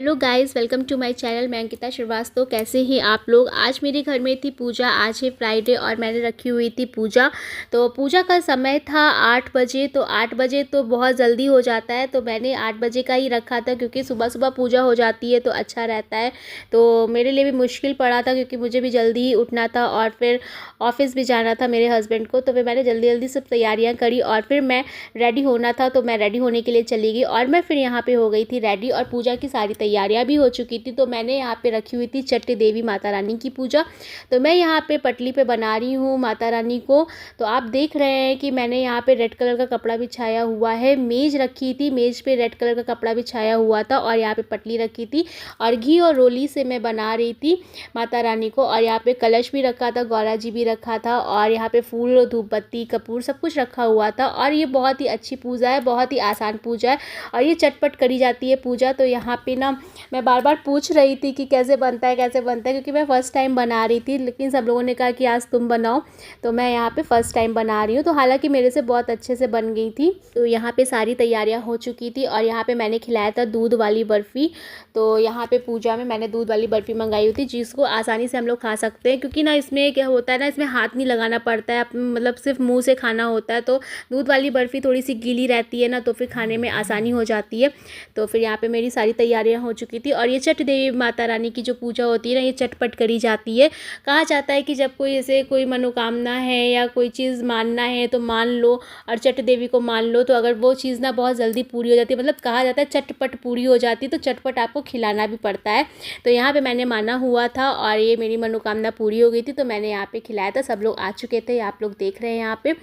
Hello guys, welcome to my channel. मैं अंकिता श्रीवास्तव। कैसे हैं आप लोग। आज मेरे घर में थी पूजा। आज है फ्राइडे और मैंने रखी हुई थी पूजा। तो पूजा का समय था 8 बजे। तो 8 बजे तो बहुत जल्दी हो जाता है, तो मैंने 8 बजे का ही रखा था क्योंकि सुबह सुबह पूजा हो जाती है तो अच्छा रहता है। तो मेरे लिए भी मुश्किल पड़ा था क्योंकि मुझे भी जल्दी ही उठना था और फिर ऑफिस भी जाना था मेरे हस्बैंड को। तो फिर मैंने जल्दी जल्दी सब तैयारियाँ करी और फिर मैं रेडी होना था, तो मैं रेडी होने के लिए चली गई और मैं फिर यहाँ पे हो गई थी रेडी और पूजा की सारी तैयारियां भी हो चुकी थी। तो मैंने यहाँ पे रखी हुई थी चट्टी देवी माता रानी की पूजा। तो मैं यहाँ पे पटली पे बना रही हूँ माता रानी को। तो आप देख रहे हैं कि मैंने यहाँ पे रेड कलर का कपड़ा बिछाया हुआ है। मेज रखी थी, मेज पे रेड कलर का कपड़ा बिछाया हुआ था और यहाँ पे पटली रखी थी और घी और रोली से मैं बना रही थी माता रानी को। और यहाँ पे कलश भी रखा था, गौरा जी भी रखा था और यहाँ पे फूल, धूप बत्ती, कपूर सब कुछ रखा हुआ था। और ये बहुत ही अच्छी पूजा है, बहुत ही आसान पूजा है और ये चटपट करी जाती है पूजा। तो यहाँ पे ना मैं बार बार पूछ रही थी कि कैसे बनता है कैसे बनता है, क्योंकि मैं फ़र्स्ट टाइम बना रही थी, लेकिन सब लोगों ने कहा कि आज तुम बनाओ। तो मैं यहाँ पे फ़र्स्ट टाइम बना रही हूँ। तो हालांकि मेरे से बहुत अच्छे से बन गई थी। तो यहाँ पे सारी तैयारियाँ हो चुकी थी और यहाँ पे मैंने खिलाया था दूध वाली बर्फ़ी। तो यहाँ पे पूजा में मैंने दूध वाली बर्फ़ी मंगाई हुई थी जिसको आसानी से हम लोग खा सकते हैं, क्योंकि ना इसमें क्या होता है ना, इसमें हाथ नहीं लगाना पड़ता है, मतलब सिर्फ मुँह से खाना होता है। तो दूध वाली बर्फ़ी थोड़ी सी गीली रहती है ना, तो फिर खाने में आसानी हो जाती है। तो फिर यहाँ पे मेरी सारी तैयारियाँ हो चुकी थी। और ये चट देवी माता रानी की जो पूजा होती है ना, ये चटपट करी जाती है। कहा जाता है कि जब कोई ऐसे कोई मनोकामना है या कोई चीज़ मानना है तो मान लो, और चट देवी को मान लो, तो अगर वो चीज़ ना बहुत जल्दी पूरी हो जाती है, मतलब कहा जाता है चटपट पूरी हो जाती है, तो चटपट आपको खिलाना भी पड़ता है। तो यहाँ पे मैंने माना हुआ था और ये मेरी मनोकामना पूरी हो गई थी, तो मैंने यहाँ पे खिलाया था। सब लोग आ चुके थे, आप लोग देख रहे हैं यहाँ पे।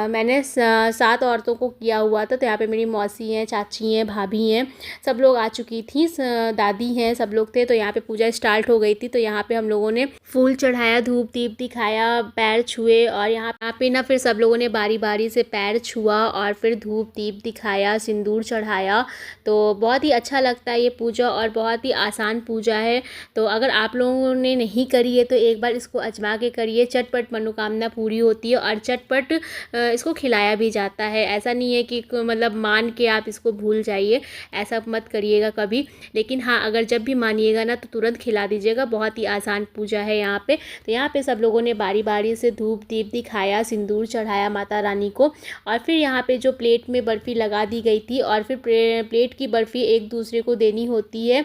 मैंने 7 औरतों को किया हुआ था। तो यहाँ पे मेरी मौसी हैं, चाची हैं, भाभी हैं, सब लोग आ चुकी थी, दादी हैं, सब लोग थे। तो यहाँ पे पूजा स्टार्ट हो गई थी। तो यहाँ पे हम लोगों ने फूल चढ़ाया, धूप दीप दिखाया, पैर छुए और यहाँ पे ना फिर सब लोगों ने बारी बारी से पैर छुआ और फिर धूप दीप दिखाया, सिंदूर चढ़ाया। तो बहुत ही अच्छा लगता है ये पूजा और बहुत ही आसान पूजा है। तो अगर आप लोगों ने नहीं करी है तो एक बार इसको आजमा के करिए। चटपट मनोकामना पूरी होती है और चटपट इसको खिलाया भी जाता है। ऐसा नहीं है कि मतलब मान के आप इसको भूल जाइए, ऐसा मत करिएगा कभी। लेकिन हाँ, अगर जब भी मानिएगा ना तो तुरंत खिला दीजिएगा। बहुत ही आसान पूजा है यहाँ पे। तो यहाँ पे सब लोगों ने बारी बारी से धूप दीप दिखाया, सिंदूर चढ़ाया माता रानी को। और फिर यहाँ पे जो प्लेट में बर्फ़ी लगा दी गई थी और फिर प्लेट की बर्फ़ी एक दूसरे को देनी होती है।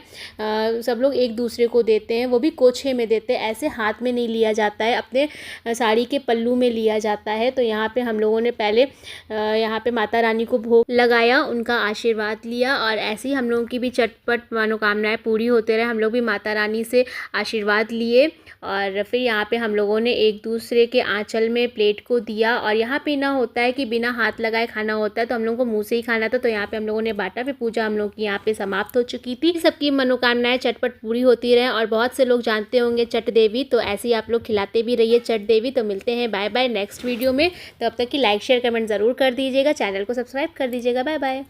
सब लोग एक दूसरे को देते हैं, वो भी कोछे में देते हैं, ऐसे हाथ में नहीं लिया जाता है, अपने साड़ी के पल्लू में लिया जाता है। तो यहाँ पे हम लोगों ने पहले यहाँ पे माता रानी को भोग लगाया, उनका आशीर्वाद लिया और ऐसे ही हम लोगों की भी चटपट मनोकामनाएं पूरी होते रहे। हम लोग भी माता रानी से आशीर्वाद लिए और फिर यहाँ पे हम लोगों ने एक दूसरे के आंचल में प्लेट को दिया। और यहाँ पे ना होता है कि बिना हाथ लगाए खाना होता है, तो हम लोगों को मुँह से ही खाना था। तो यहाँ पे हम लोगों ने बांटा, फिर पूजा हम लोग की यहाँ पे समाप्त हो चुकी थी। सबकी मनोकामनाएं चटपट पूरी होती रहे और बहुत से लोग जानते होंगे चट देवी, तो ऐसे ही आप लोग खिलाते भी रहिए चट देवी। तो मिलते हैं बाय बाय नेक्स्ट वीडियो में। तब तक की लाइक शेयर कमेंट ज़रूर कर दीजिएगा, चैनल को सब्सक्राइब कर दीजिएगा। Bye bye.